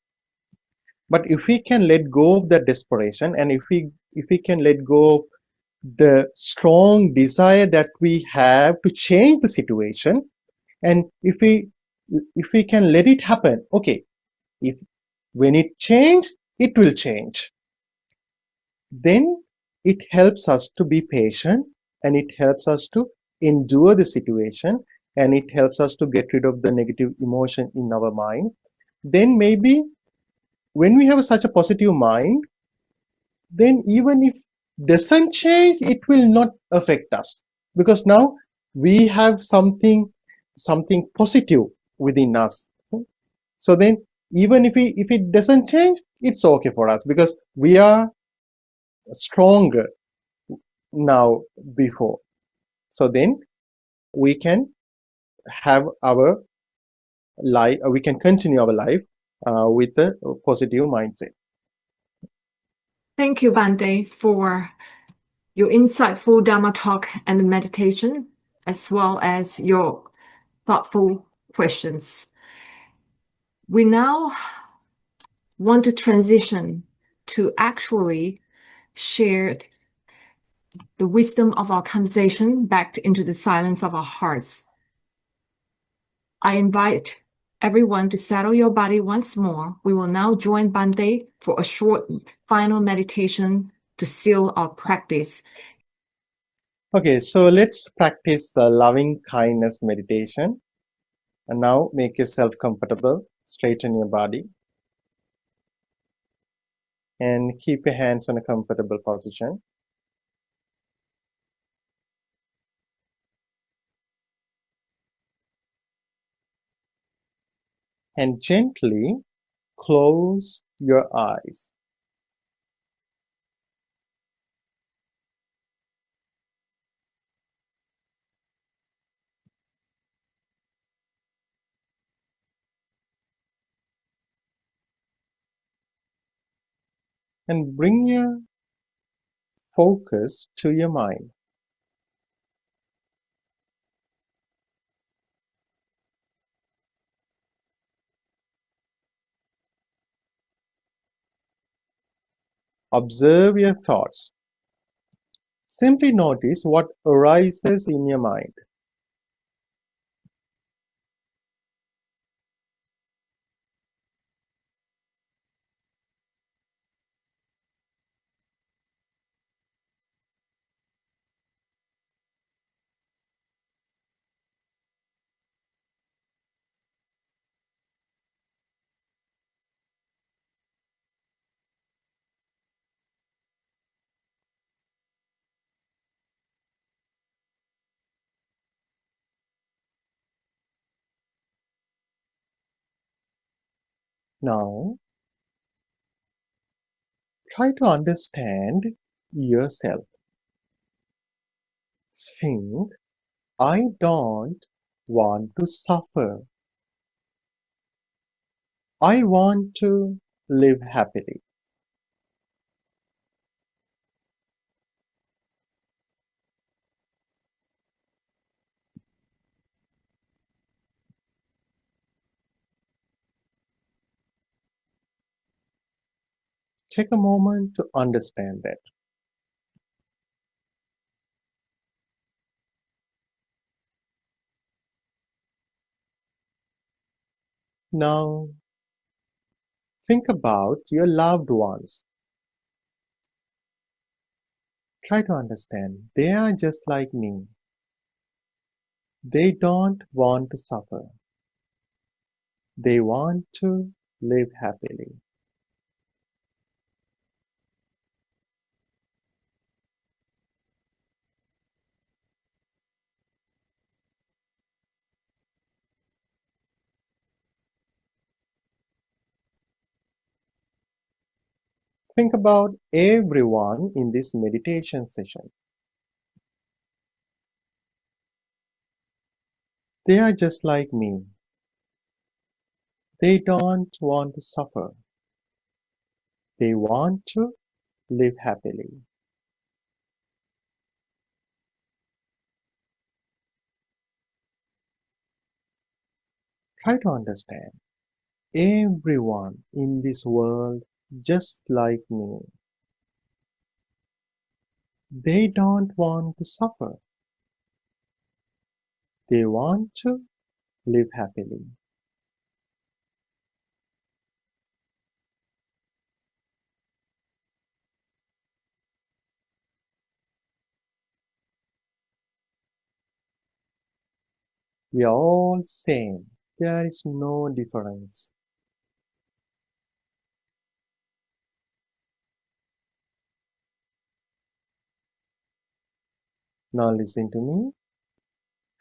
But if we can let go of that desperation, and if we can let go of the strong desire that we have to change the situation, and if we can let it happen, okay, if when it change, it will change. Then it helps us to be patient, and it helps us to endure the situation, and it helps us to get rid of the negative emotion in our mind. Then maybe when we have such a positive mind, then even if doesn't change, it will not affect us, because now we have something positive within us. So then even if it doesn't change, it's okay for us because we are stronger now before. So then we can have our life, we can continue our life with a positive mindset. Thank you, Bante, for your insightful Dharma talk and meditation, as well as your thoughtful questions. We now want to transition to actually share the wisdom of our conversation back into the silence of our hearts. I invite everyone to settle your body once more. We will now join Bante for a short final meditation to seal our practice. Okay, so let's practice loving kindness meditation. And now make yourself comfortable, straighten your body, and keep your hands on a comfortable position. And gently close your eyes. And bring your focus to your mind. Observe your thoughts. Simply notice what arises in your mind. Now, try to understand yourself. Think, I don't want to suffer. I want to live happily. Take a moment to understand that. Now, think about your loved ones. Try to understand. They are just like me. They don't want to suffer. They want to live happily. Think about everyone in this meditation session. They are just like me. They don't want to suffer. They want to live happily. Try to understand. Everyone in this world just like me. They don't want to suffer. They want to live happily. We are all same. There is no difference. Now listen to me.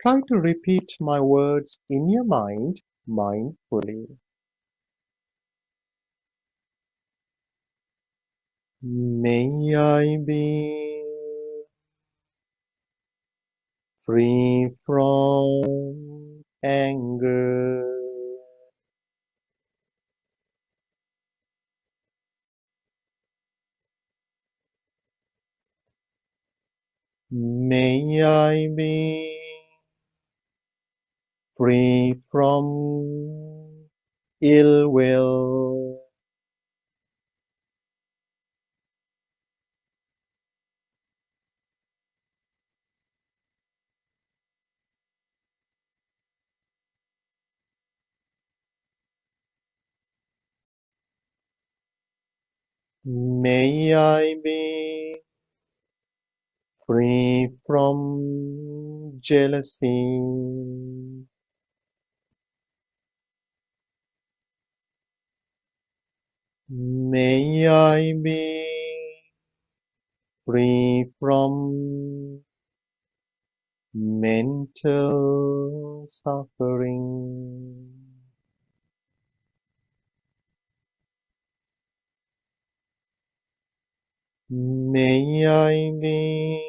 Try to repeat my words in your mind mindfully. May I be free from anger. May I be free from ill will. May I be free from jealousy. May I be free from mental suffering. May I be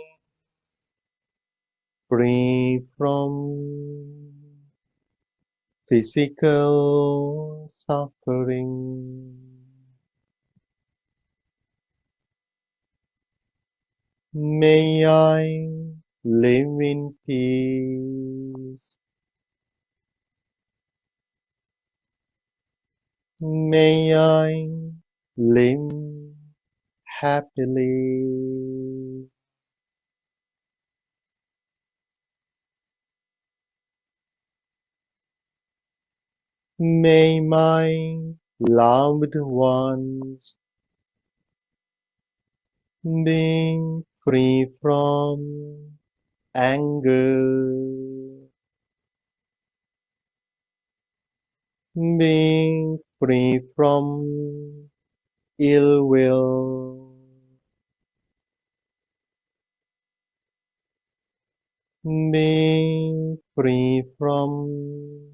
free from physical suffering. May I live in peace. May I live happily. May my loved ones be free from anger, be free from ill will, be free from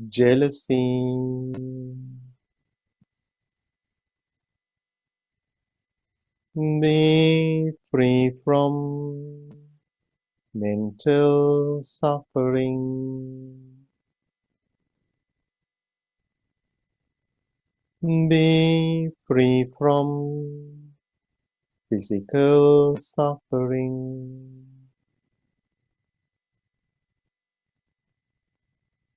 jealousy, be free from mental suffering. Be free from physical suffering.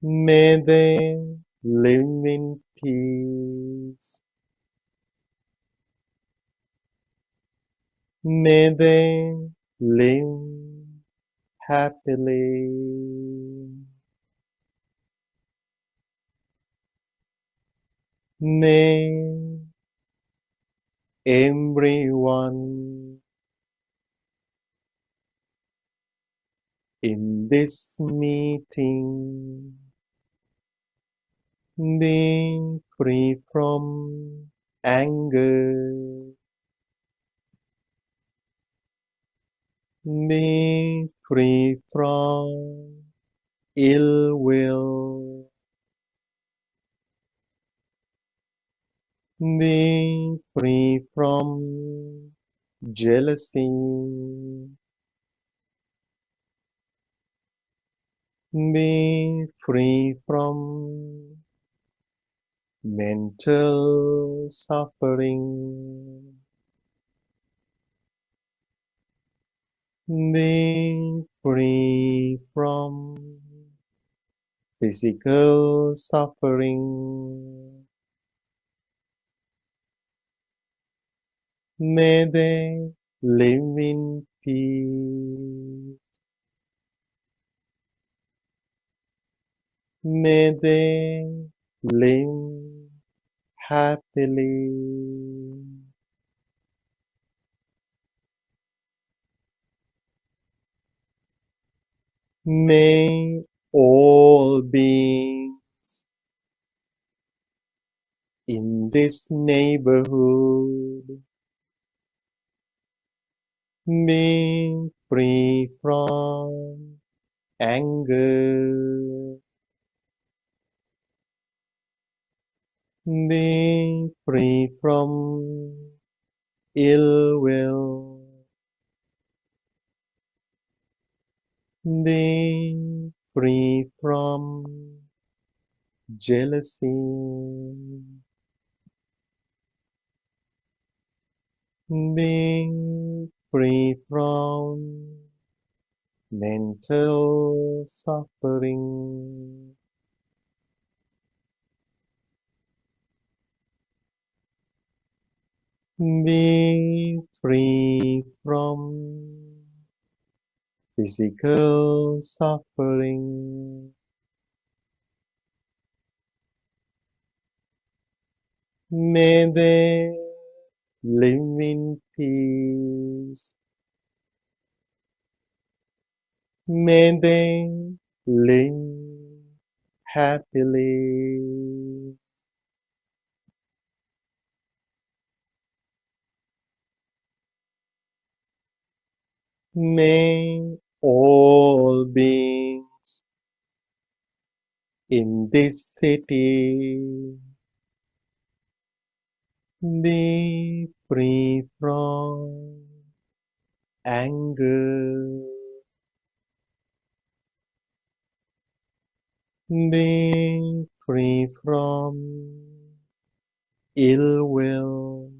May they live in peace. May they live happily. May everyone in this meeting be free from anger. Be free from ill will. Be free from jealousy. Be free from mental suffering. Be free from physical suffering. May they live in peace. May they live happily. May all beings in this neighborhood be free from anger. Be free from ill will. Be free from jealousy. Be free from mental suffering. Be free from physical suffering. May they live in peace. May they live happily. May all beings in this city be free from anger. Be free from ill will.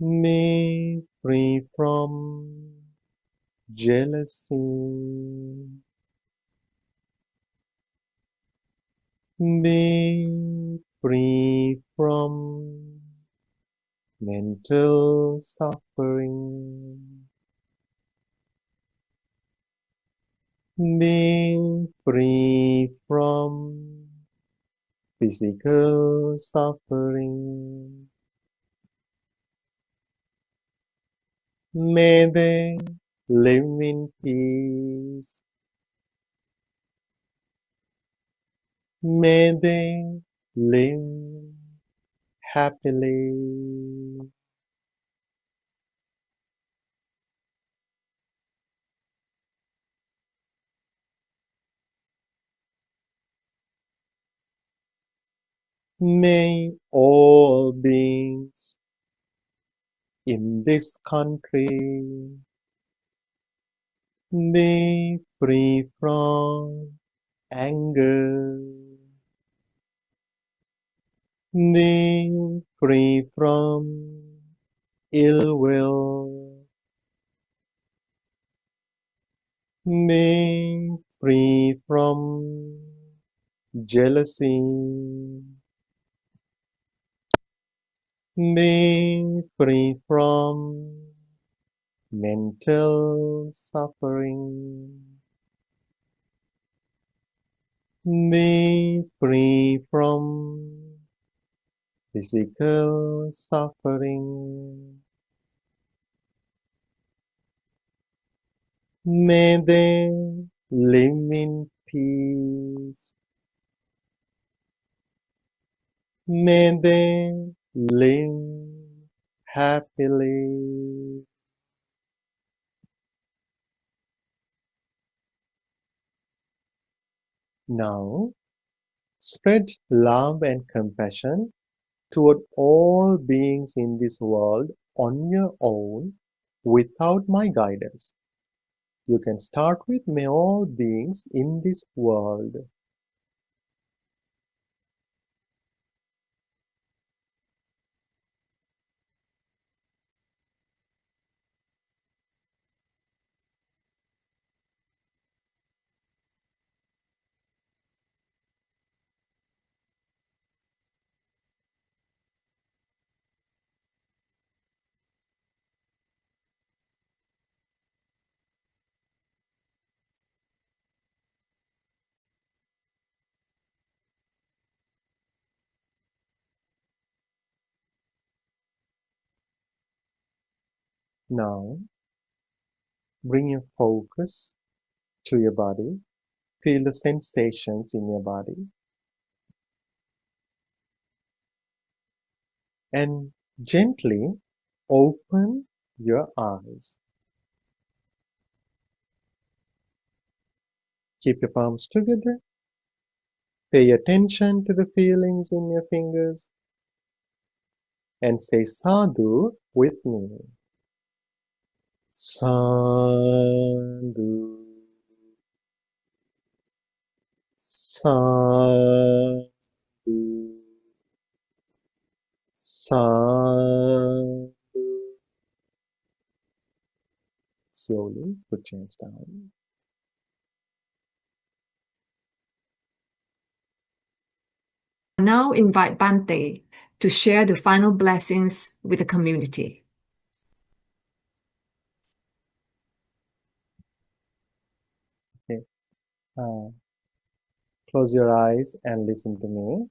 Be free from jealousy. Be free from mental suffering. Be free from physical suffering. May they live in peace. May they live happily. May all beings in this country be free from anger. Be free from ill will. Be free from jealousy. Be free from mental suffering. Be free from physical suffering. May they live in peace. May they live happily. Now, spread love and compassion toward all beings in this world on your own without my guidance. You can start with may all beings in this world. Now, bring your focus to your body. Feel the sensations in your body and gently open your eyes. Keep your palms together. Pay attention to the feelings in your fingers and say sadhu with me. Sadhu. Sadhu. Sadhu. Slowly put your hands down. Now invite Bante to share the final blessings with the community. Okay. Close your eyes and listen to me.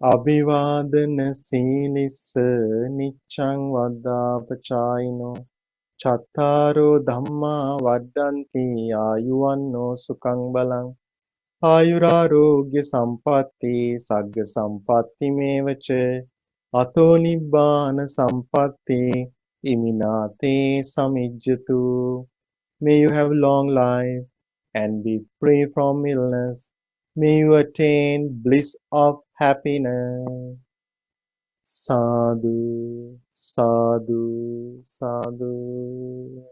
Abhivadana silissa niccang vaddapachayino chattaro dhamma vaddanti ayuvanno sukhang balang ayurarogya sampatti sagga sampatti mevacha ato nibbana sampatti iminate samijjatu. May you have long life and be free from illness. May you attain bliss of happiness. Sadhu, sadhu, sadhu.